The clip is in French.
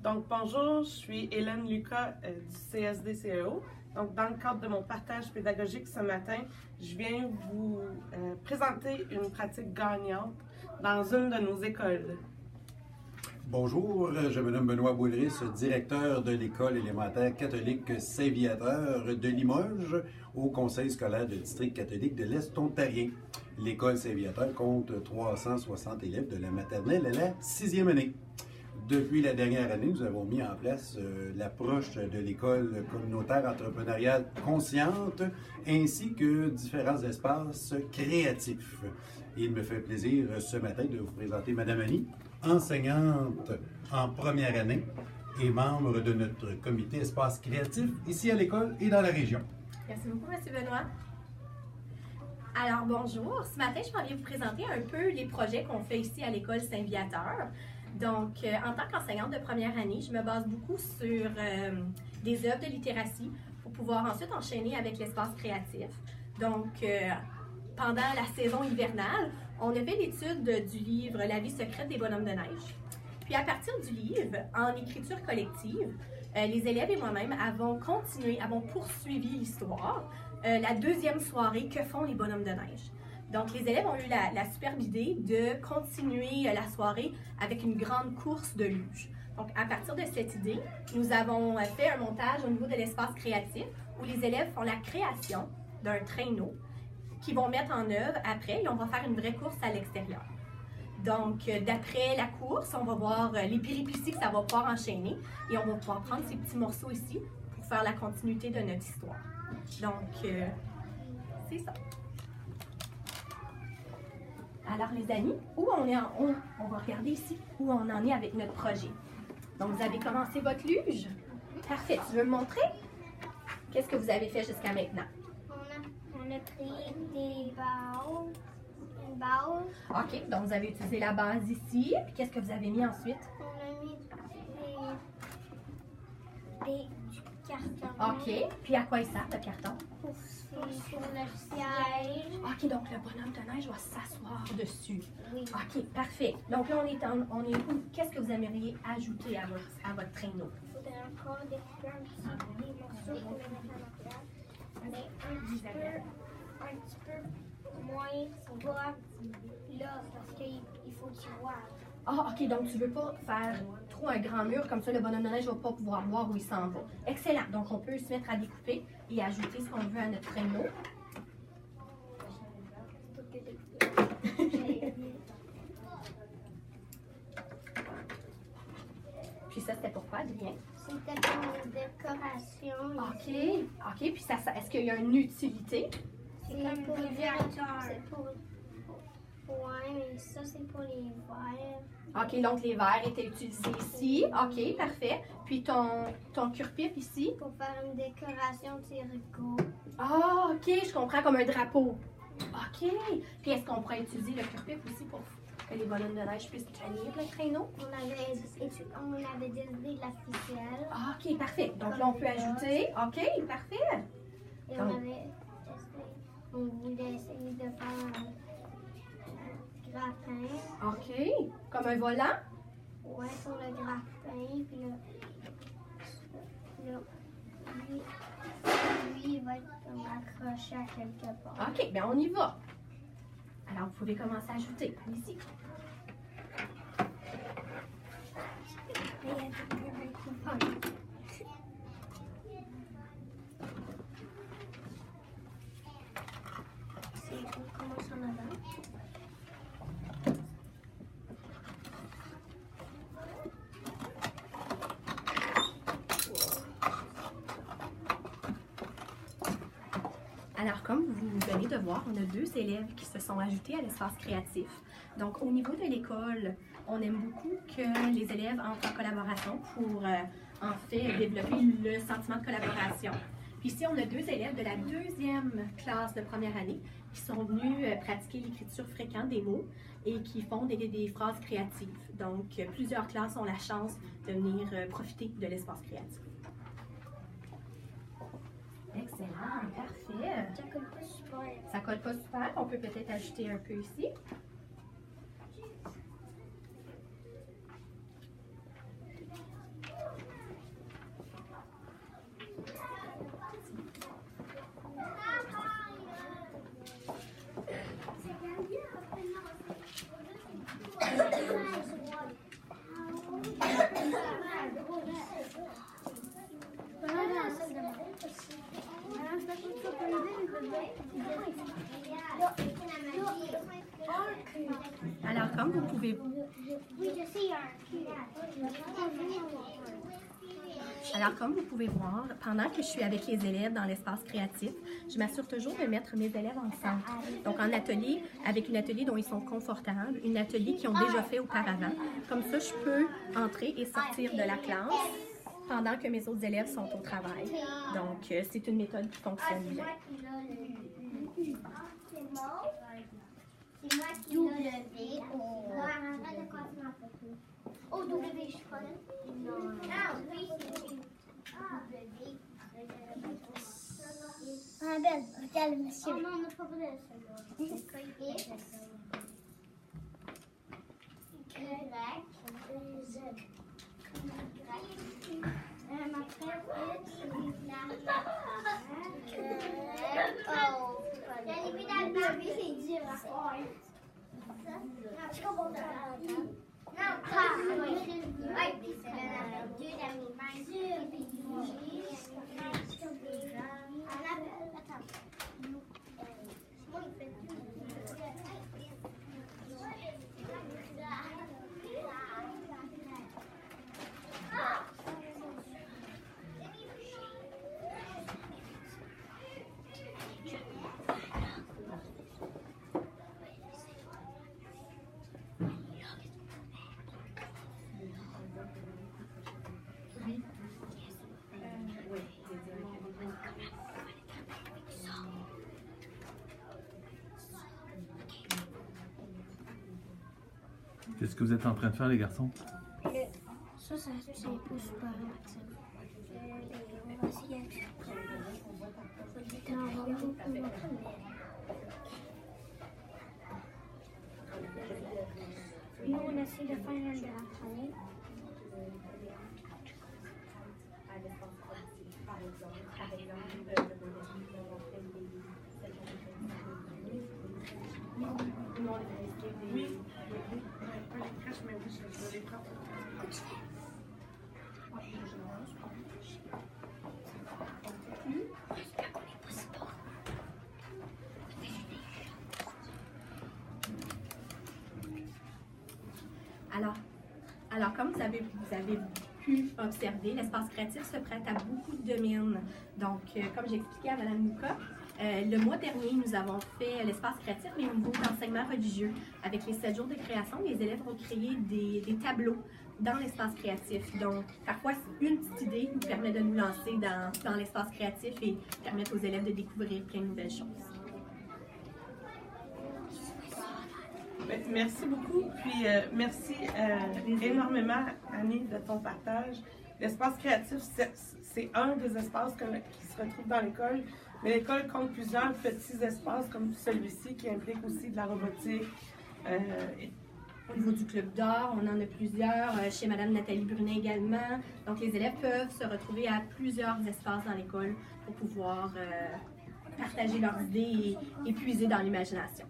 Donc, bonjour, je suis Hélène Lucas du CSD-CEO. Donc, dans le cadre de mon partage pédagogique ce matin, je viens vous présenter une pratique gagnante dans une de nos écoles. Bonjour, je me nomme Benoît Boulris, directeur de l'école élémentaire catholique Saint-Viateur de Limoges, au Conseil scolaire de district catholique de l'Est ontarien. L'école Saint-Viateur compte 360 élèves de la maternelle à la 6e année. Depuis la dernière année, nous avons mis en place l'approche de l'école communautaire entrepreneuriale consciente, ainsi que différents espaces créatifs. Il me fait plaisir ce matin de vous présenter Madame Annie, enseignante en première année et membre de notre comité espace créatif ici à l'école et dans la région. Merci beaucoup, M. Benoît. Alors, bonjour. Ce matin, je viens vous présenter un peu les projets qu'on fait ici à l'école Saint-Viateur. Donc, en tant qu'enseignante de première année, je me base beaucoup sur des œuvres de littératie pour pouvoir ensuite enchaîner avec l'espace créatif. Donc, pendant la saison hivernale, on a fait l'étude du livre « La vie secrète des bonhommes de neige ». Puis, à partir du livre, en écriture collective, les élèves et moi-même avons poursuivi l'histoire. La deuxième soirée, que font les bonhommes de neige? Donc, les élèves ont eu la superbe idée de continuer la soirée avec une grande course de luge. Donc, à partir de cette idée, nous avons fait un montage au niveau de l'espace créatif où les élèves font la création d'un traîneau qu'ils vont mettre en œuvre après et on va faire une vraie course à l'extérieur. Donc, d'après la course, on va voir les péripéties que ça va pouvoir enchaîner et on va pouvoir prendre ces petits morceaux ici pour faire la continuité de notre histoire. Donc, c'est ça. Alors, les amis, où on va regarder ici où on en est avec notre projet. Donc, vous avez commencé votre luge. Parfait. Tu veux me montrer? Qu'est-ce que vous avez fait jusqu'à maintenant? On a pris des balles. Une base. OK. Donc, vous avez utilisé la base ici. Puis, qu'est-ce que vous avez mis ensuite? On a mis du carton. OK. Puis, à quoi il sert, le carton? Sur le siège. OK. Donc, le bonhomme de neige va s'asseoir dessus. Oui. OK. Parfait. Donc, là, on est où? Qu'est-ce que vous aimeriez ajouter à votre traîneau? Il faudrait encore découper des morceaux pour les mettre à la place. Mais un petit peu moins bas là, parce qu'il faut qu'il voit. Ah, OK. Donc, tu ne veux pas faire trop un grand mur, comme ça, le bonhomme de neige ne va pas pouvoir voir où il s'en va. Excellent. Donc, on peut se mettre à découper et ajouter ce qu'on veut à notre traîneau. Puis ça, c'était pourquoi, Adrien? C'était pour une décoration. OK. OK. Puis ça est-ce qu'il y a une utilité? C'est comme pour les verteurs. C'est pour... Ouais, mais ça, c'est pour les verres. OK, donc les verres étaient utilisés ici. OK, parfait. Puis ton cure-pipe ici? Pour faire une décoration de rideaux. Ah, OK, je comprends, comme un drapeau. OK. Puis est-ce qu'on pourrait utiliser le cure-pipe aussi pour que les bonhommes de neige puissent tenir le traîneau? On avait décidé de la ficelle. Ah, OK, parfait. Donc là, on peut ajouter. OK, parfait. Et on voulait essayer de faire un grappin. OK. Comme un volant? Ouais, sur le grappin. Puis là, lui, il va être comme accroché à quelque part. OK, bien on y va. Alors, vous pouvez commencer à ajouter. Ici. On commence en avant. Alors, comme vous venez de voir, on a 2 élèves qui se sont ajoutés à l'espace créatif. Donc, au niveau de l'école, on aime beaucoup que les élèves entrent en collaboration pour, en fait, développer le sentiment de collaboration. Puis ici, on a 2 élèves de la 2e classe de première année qui sont venus pratiquer l'écriture fréquente des mots et qui font des phrases créatives. Donc, plusieurs classes ont la chance de venir profiter de l'espace créatif. Excellent, parfait. Ça colle pas super. Ça colle pas super. On peut peut-être ajouter un peu ici. Alors, comme vous pouvez... Oui, je sais, il y a un Alors, comme vous pouvez voir, pendant que je suis avec les élèves dans l'espace créatif, je m'assure toujours de mettre mes élèves en centre. Donc, en atelier, avec une atelier dont ils sont confortables, une atelier qu'ils ont déjà fait auparavant. Comme ça, je peux entrer et sortir de la classe pendant que mes autres élèves sont au travail. Donc, c'est une méthode qui fonctionne bien. C'est moi qui l'ai au W, je crois. Non. Ah oui, c'est Annabelle, regarde le monsieur. Oh non, on n'a pas besoin de ça. Je comprends pas. Non, pas. Ouais, puis c'est deux d'amis. Qu'est-ce que vous êtes en train de faire, les garçons? Ça c'est pas super Maxime. On va essayer avec ça. Nous, on essaie de faire un drapeau. Oui, pas les crèches, mais oui, je les prends. Alors comme vous avez pu observer, l'espace créatif se prête à beaucoup de domaines. Donc, comme j'expliquais à Mme Luca, le mois dernier, nous avons fait l'espace créatif, mais au niveau d'enseignement religieux. Avec les 7 jours de création, les élèves ont créé des tableaux dans l'espace créatif. Donc, parfois, une petite idée nous permet de nous lancer dans l'espace créatif et permettre aux élèves de découvrir plein de nouvelles choses. Merci beaucoup, puis merci énormément, Annie, de ton partage. L'espace créatif, c'est un des espaces qui se retrouvent dans l'école, mais l'école compte plusieurs petits espaces comme celui-ci qui implique aussi de la robotique. Au niveau du Club d'or, on en a plusieurs, chez Mme Nathalie Brunet également. Donc, les élèves peuvent se retrouver à plusieurs espaces dans l'école pour pouvoir partager leurs idées et puiser dans l'imagination.